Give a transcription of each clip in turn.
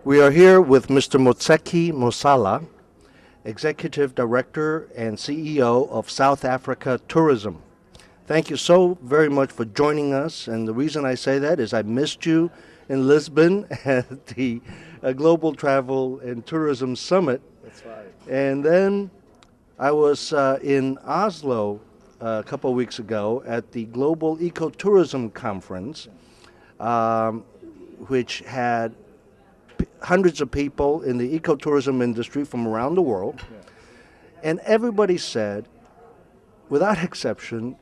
We are here with Mr. Moeketsi Mosola, Executive Director and CEO of South Africa Tourism. Thank you so very much for joining us. And the reason I say that is I missed you in Lisbon at the Global Travel and Tourism Summit. That's right. And then I was in Oslo a couple of weeks ago at the Global Ecotourism Conference, which had hundreds of people in the ecotourism industry from around the world. Yeah. And everybody said, without exception,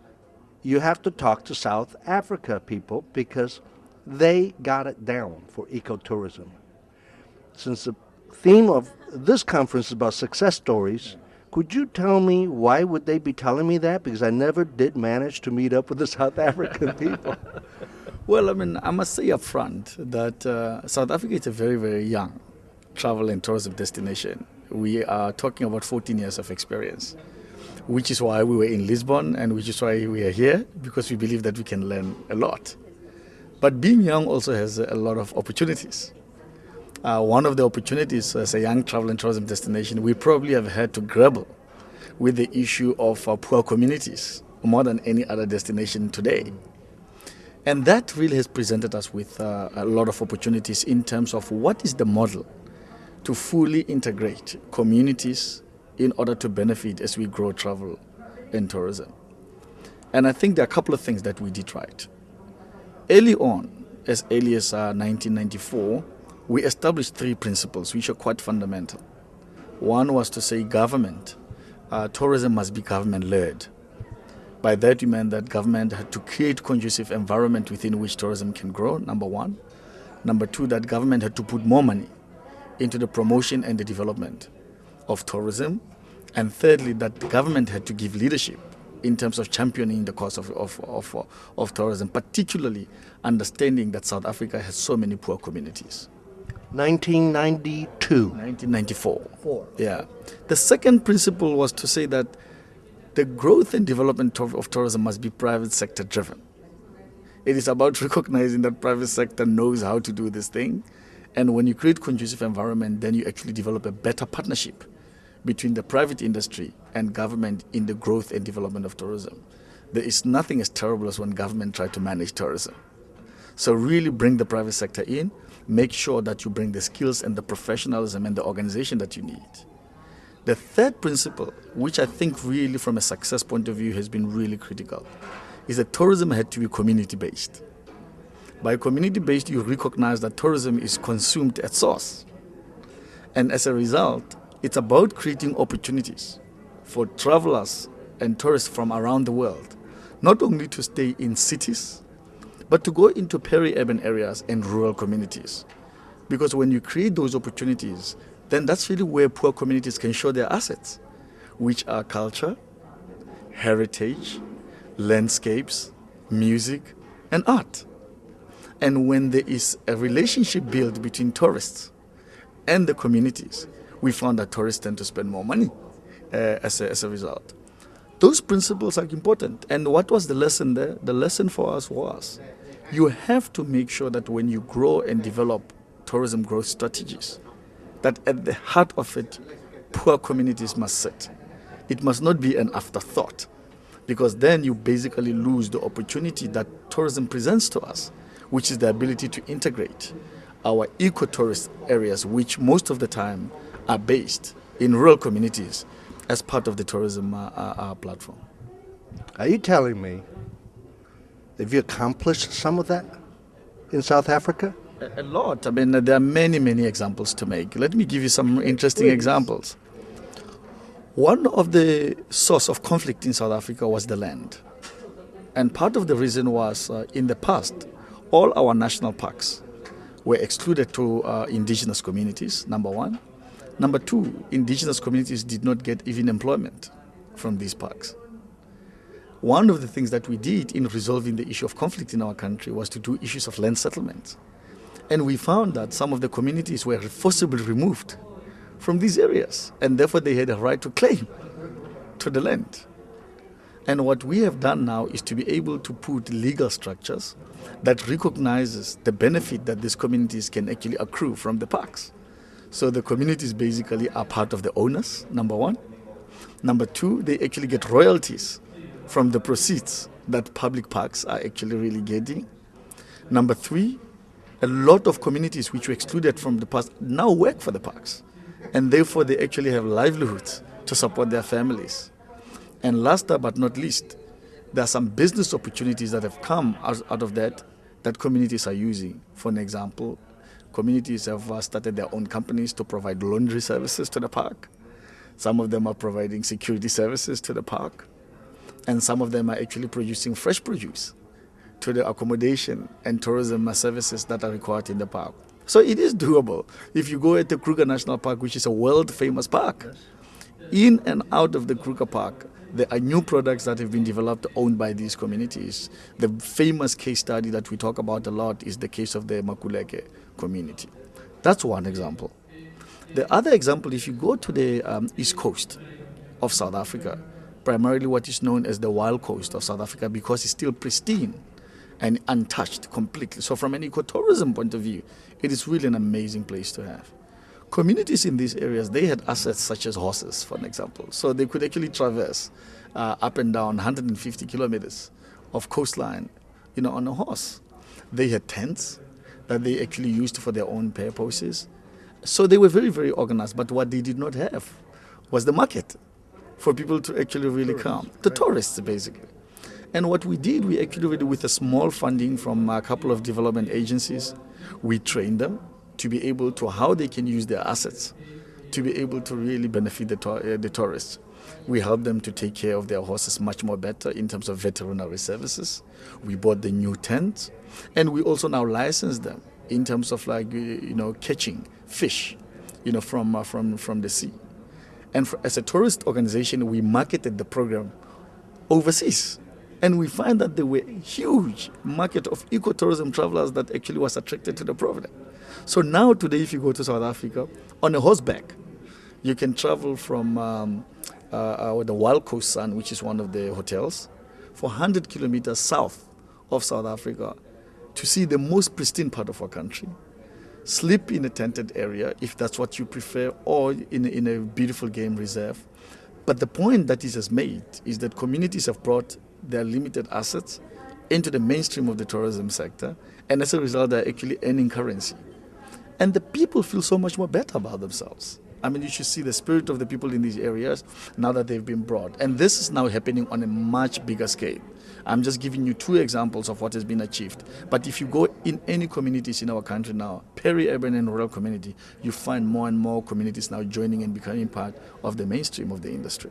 you have to talk to South Africa people because they got it down for ecotourism. Since the theme of this conference is about success stories, could you tell me why would they be telling me that? Because I never did manage to meet up with the South African people. Well, I must say up front that South Africa is a very, very young travel and tourism destination. We are talking about 14 years of experience, which is why we were in Lisbon and which is why we are here, because we believe that we can learn a lot. But being young also has a lot of opportunities. One of the opportunities as a young travel and tourism destination, we probably have had to grapple with the issue of poor communities more than any other destination today. And that really has presented us with a lot of opportunities in terms of what is the model to fully integrate communities in order to benefit as we grow travel and tourism. And I think there are a couple of things that we did right. Early on, as early as 1994, we established three principles which are quite fundamental. One was to say tourism must be government-led. By that, we meant that government had to create conducive environment within which tourism can grow, number one. Number two, that government had to put more money into the promotion and the development of tourism. And thirdly, that the government had to give leadership in terms of championing the cause of tourism, particularly understanding that South Africa has so many poor communities. 1992. 1994. Yeah. The second principle was to say that the growth and development of tourism must be private sector driven. It is about recognizing that private sector knows how to do this thing. And when you create conducive environment, then you actually develop a better partnership between the private industry and government in the growth and development of tourism. There is nothing as terrible as when government try to manage tourism. So really bring the private sector in, make sure that you bring the skills and the professionalism and the organization that you need. The third principle, which I think really from a success point of view has been really critical, is that tourism had to be community-based. By community-based, you recognize that tourism is consumed at source. And as a result, it's about creating opportunities for travelers and tourists from around the world, not only to stay in cities, but to go into peri-urban areas and rural communities. Because when you create those opportunities, then that's really where poor communities can show their assets, which are culture, heritage, landscapes, music, and art. And when there is a relationship built between tourists and the communities, we found that tourists tend to spend more money as a result. Those principles are important. And what was the lesson there? The lesson for us was you have to make sure that when you grow and develop tourism growth strategies, that at the heart of it, poor communities must sit. It must not be an afterthought, because then you basically lose the opportunity that tourism presents to us, which is the ability to integrate our eco-tourist areas, which most of the time are based in rural communities as part of the tourism platform. Are you telling me that you accomplished some of that in South Africa? A lot. There are many, many examples to make. Let me give you some interesting examples. One of the source of conflict in South Africa was the land. And part of the reason was in the past, all our national parks were excluded to indigenous communities, number one. Number two, indigenous communities did not get even employment from these parks. One of the things that we did in resolving the issue of conflict in our country was to do issues of land settlement. And we found that some of the communities were forcibly removed from these areas, and therefore they had a right to claim to the land. And what we have done now is to be able to put legal structures that recognizes the benefit that these communities can actually accrue from the parks. So the communities basically are part of the owners, number one. Number two, they actually get royalties from the proceeds that public parks are actually really getting. Number three, a lot of communities which were excluded from the past now work for the parks. And therefore, they actually have livelihoods to support their families. And last but not least, there are some business opportunities that have come out of that communities are using. For an example, communities have started their own companies to provide laundry services to the park. Some of them are providing security services to the park. And some of them are actually producing fresh produce to the accommodation and tourism services that are required in the park. So it is doable. If you go at the Kruger National Park, which is a world-famous park, in and out of the Kruger Park, there are new products that have been developed owned by these communities. The famous case study that we talk about a lot is the case of the Makuleke community. That's one example. The other example, if you go to the east coast of South Africa, primarily what is known as the wild coast of South Africa, because it's still pristine and untouched completely. So from an ecotourism point of view, it is really an amazing place to have. Communities in these areas, they had assets such as horses, for an example. So they could actually traverse up and down 150 kilometers of coastline, on a horse. They had tents that they actually used for their own purposes. So they were very, very organized. But what they did not have was the market for people to actually really come. The tourists, basically. And what we did, we actually really, with a small funding from a couple of development agencies, we trained them to be able to how they can use their assets to be able to really benefit the tourists. We help them to take care of their horses much more better in terms of veterinary services. We bought the new tents, and we also now license them in terms of catching fish, from the sea. And as a tourist organization, we marketed the program overseas. And we find that there were a huge market of ecotourism travelers that actually was attracted to the program. So now today, if you go to South Africa, on a horseback, you can travel from the Wild Coast Sun, which is one of the hotels, for 100 kilometers south of South Africa to see the most pristine part of our country. Sleep in a tented area, if that's what you prefer, or in a beautiful game reserve. But the point that it has made is that communities have brought their limited assets into the mainstream of the tourism sector, and as a result, they're actually earning currency. And the people feel so much more better about themselves. I mean, you should see the spirit of the people in these areas now that they've been brought. And this is now happening on a much bigger scale. I'm just giving you two examples of what has been achieved. But if you go in any communities in our country now, peri-urban and rural community, you find more and more communities now joining and becoming part of the mainstream of the industry.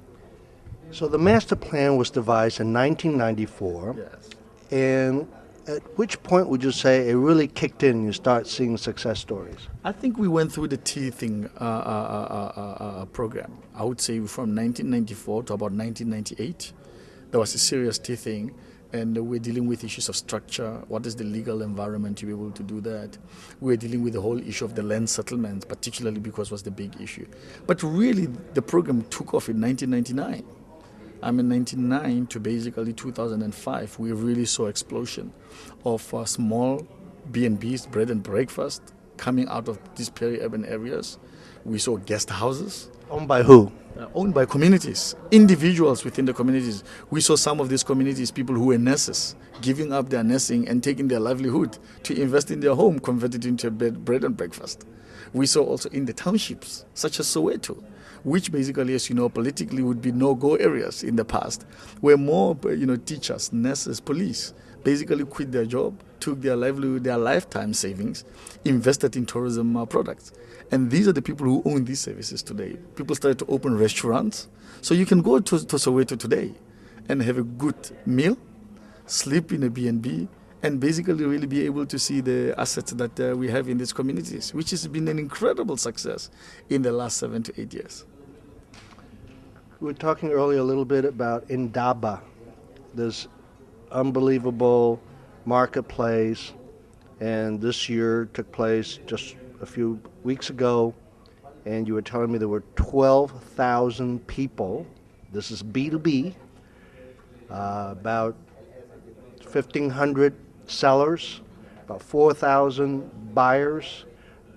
So the master plan was devised in 1994. Yes. And at which point would you say it really kicked in and you start seeing success stories? I think we went through the teething program. I would say from 1994 to about 1998, there was a serious teething, and we're dealing with issues of structure. What is the legal environment to be able to do that? We're dealing with the whole issue of the land settlement, particularly because it was the big issue. But really, the program took off in 1999. I mean, 1999 to basically 2005, we really saw explosion of small B&Bs, bread and breakfast, coming out of these peri-urban areas. We saw guest houses. Owned by who? Owned by communities, individuals within the communities. We saw some of these communities, people who were nurses, giving up their nursing and taking their livelihood to invest in their home, convert it into bread and breakfast. We saw also in the townships, such as Soweto, which basically, as you know, politically would be no-go areas in the past, where more, teachers, nurses, police basically quit their job, took their livelihood, their lifetime savings, invested in tourism products. And these are the people who own these services today. People started to open restaurants. So you can go to Soweto today and have a good meal, sleep in a B&B, and basically really be able to see the assets that we have in these communities, which has been an incredible success in the last 7 to 8 years. We were talking earlier a little bit about Indaba, this unbelievable marketplace, and this year took place just a few weeks ago, and you were telling me there were 12,000 people, this is B2B, about 1,500 sellers, about 4,000 buyers,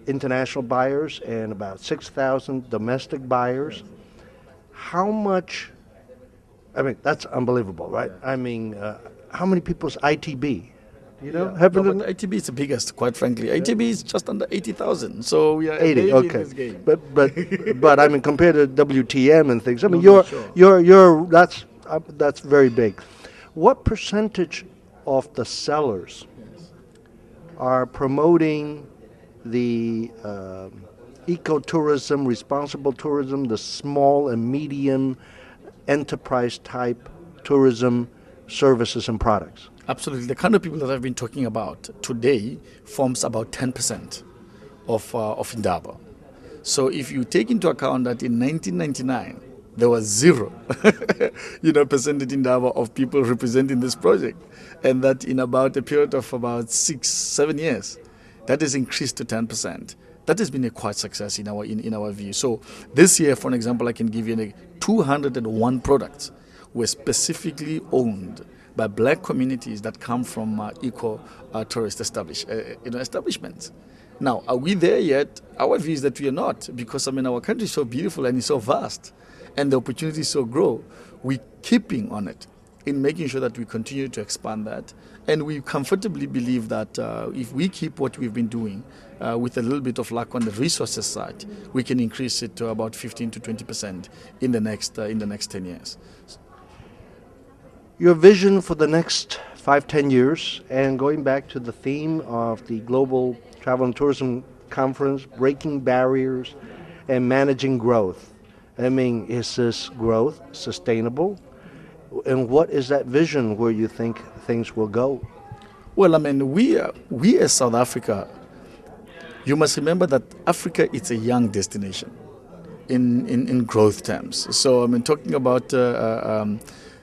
international buyers, and about 6,000 domestic buyers. How much, I mean, that's unbelievable, right? I mean, how many people's ITB? You know, No, but ITB is the biggest, quite frankly. ITB is just under 80,000, so we are 80, barely okay. in this game. But I mean, compared to WTM and things, I mean, No, sure. that's very big. What percentage of the sellers are promoting the ecotourism, responsible tourism, the small and medium enterprise type tourism services and products? Absolutely. The kind of people that I've been talking about today forms about 10% of Indaba. So if you take into account that in 1999, there was zero, percent in Indaba of people representing this project, and that in about a period of about 6-7 years, that has increased to 10%. That has been a quite success in our view. So this year, for an example, I can give you 201 products were specifically owned by black communities that come from eco-tourist establishments. Now, are we there yet? Our view is that we are not, because our country is so beautiful and it's so vast, and the opportunities so grow. We're keeping on it in making sure that we continue to expand that, and we comfortably believe that if we keep what we've been doing with a little bit of luck on the resources side, we can increase it to about 15 to 20% in the next 10 years. Your vision for the next 5-10 years, and going back to the theme of the Global Travel and Tourism Conference, breaking barriers and managing growth. I mean, is this growth sustainable? And what is that vision where you think things will go? Well, we as South Africa, you must remember that Africa is a young destination in growth terms. So, talking about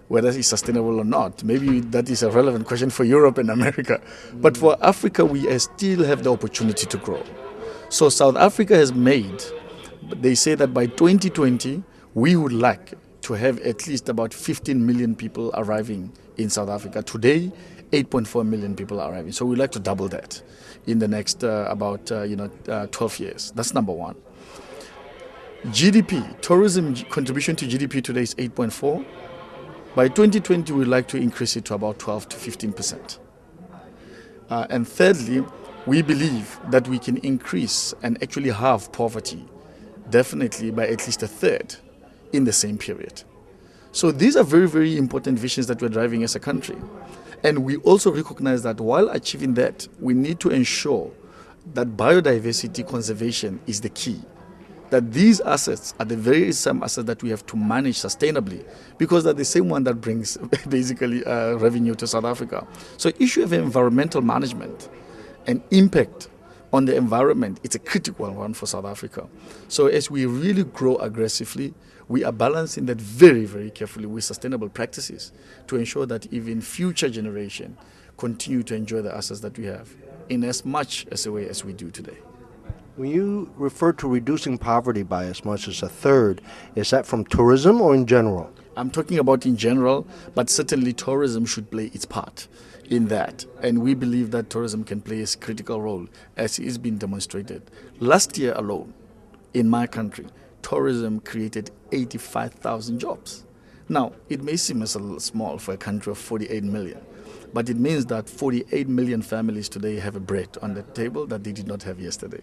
whether it's sustainable or not, maybe that is a relevant question for Europe and America. But for Africa, we still have the opportunity to grow. So South Africa has made, they say that by 2020, we would like to have at least about 15 million people arriving in South Africa. Today, 8.4 million people are arriving. So we'd like to double that in the next 12 years. That's number one. GDP, tourism contribution to GDP today is 8.4. By 2020, we'd like to increase it to about 12 to 15%. And thirdly, we believe that we can increase and actually halve poverty, definitely by at least a third in the same period. So these are very, very important visions that we're driving as a country. And we also recognize that while achieving that, we need to ensure that biodiversity conservation is the key. That these assets are the very same assets that we have to manage sustainably, because they're the same one that brings basically revenue to South Africa. So issue of environmental management and impact on the environment, it's a critical one for South Africa. So as we really grow aggressively, we are balancing that very, very carefully with sustainable practices to ensure that even future generations continue to enjoy the assets that we have in as much as a way as we do today. When you refer to reducing poverty by as much as a third, is that from tourism or in general? I'm talking about in general, but certainly tourism should play its part in that. And we believe that tourism can play a critical role, as is being demonstrated. Last year alone, in my country, tourism created 85,000 jobs. Now, it may seem as a little small for a country of 48 million, but it means that 48 million families today have a bread on the table that they did not have yesterday.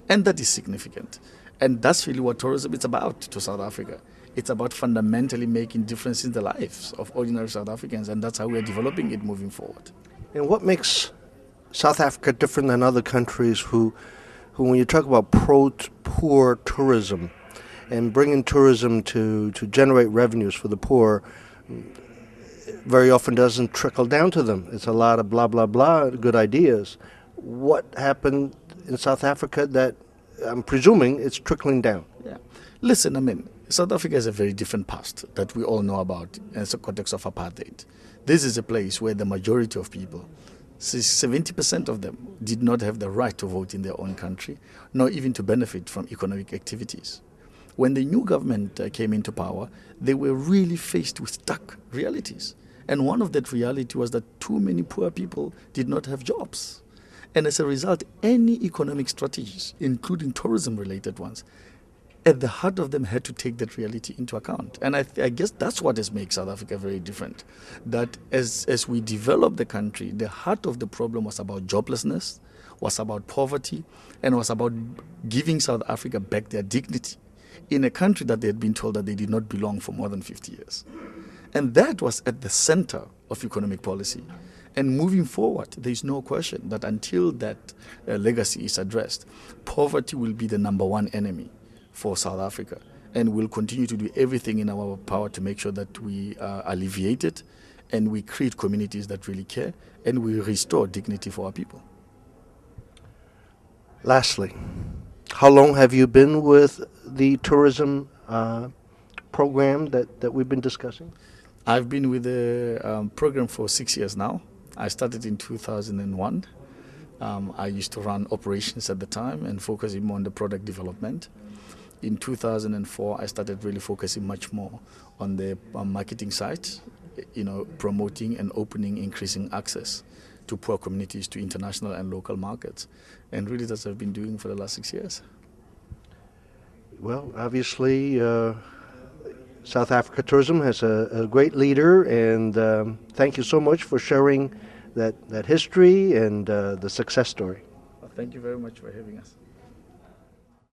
And that is significant. And that's really what tourism is about to South Africa. It's about fundamentally making difference in the lives of ordinary South Africans, and that's how we are developing it moving forward. And what makes South Africa different than other countries who when you talk about poor tourism and bringing tourism to generate revenues for the poor, very often doesn't trickle down to them. It's a lot of blah, blah, blah, good ideas. What happened in South Africa that I'm presuming it's trickling down? Yeah. Listen, South Africa has a very different past that we all know about in the context of apartheid. This is a place where the majority of people, 70% of them, did not have the right to vote in their own country, nor even to benefit from economic activities. When the new government came into power, they were really faced with stark realities. And one of that reality was that too many poor people did not have jobs. And as a result, any economic strategies, including tourism-related ones, at the heart of them had to take that reality into account. And I guess that's what has made South Africa very different. That as we developed the country, the heart of the problem was about joblessness, was about poverty, and was about giving South Africa back their dignity in a country that they had been told that they did not belong for more than 50 years. And that was at the center of economic policy. And moving forward, there is no question that until that legacy is addressed, poverty will be the number one enemy for South Africa. And we'll continue to do everything in our power to make sure that we alleviate it and we create communities that really care and we restore dignity for our people. Lastly, how long have you been with the tourism program that we've been discussing? I've been with the program for 6 years now. I started in 2001. I used to run operations at the time and focusing more on the product development. In 2004, I started really focusing much more on the marketing side, promoting and opening, increasing access to poor communities, to international and local markets. And really that's what I've been doing for the last 6 years. Well, obviously, South Africa Tourism has a great leader, and thank you so much for sharing that history and the success story. Well, thank you very much for having us.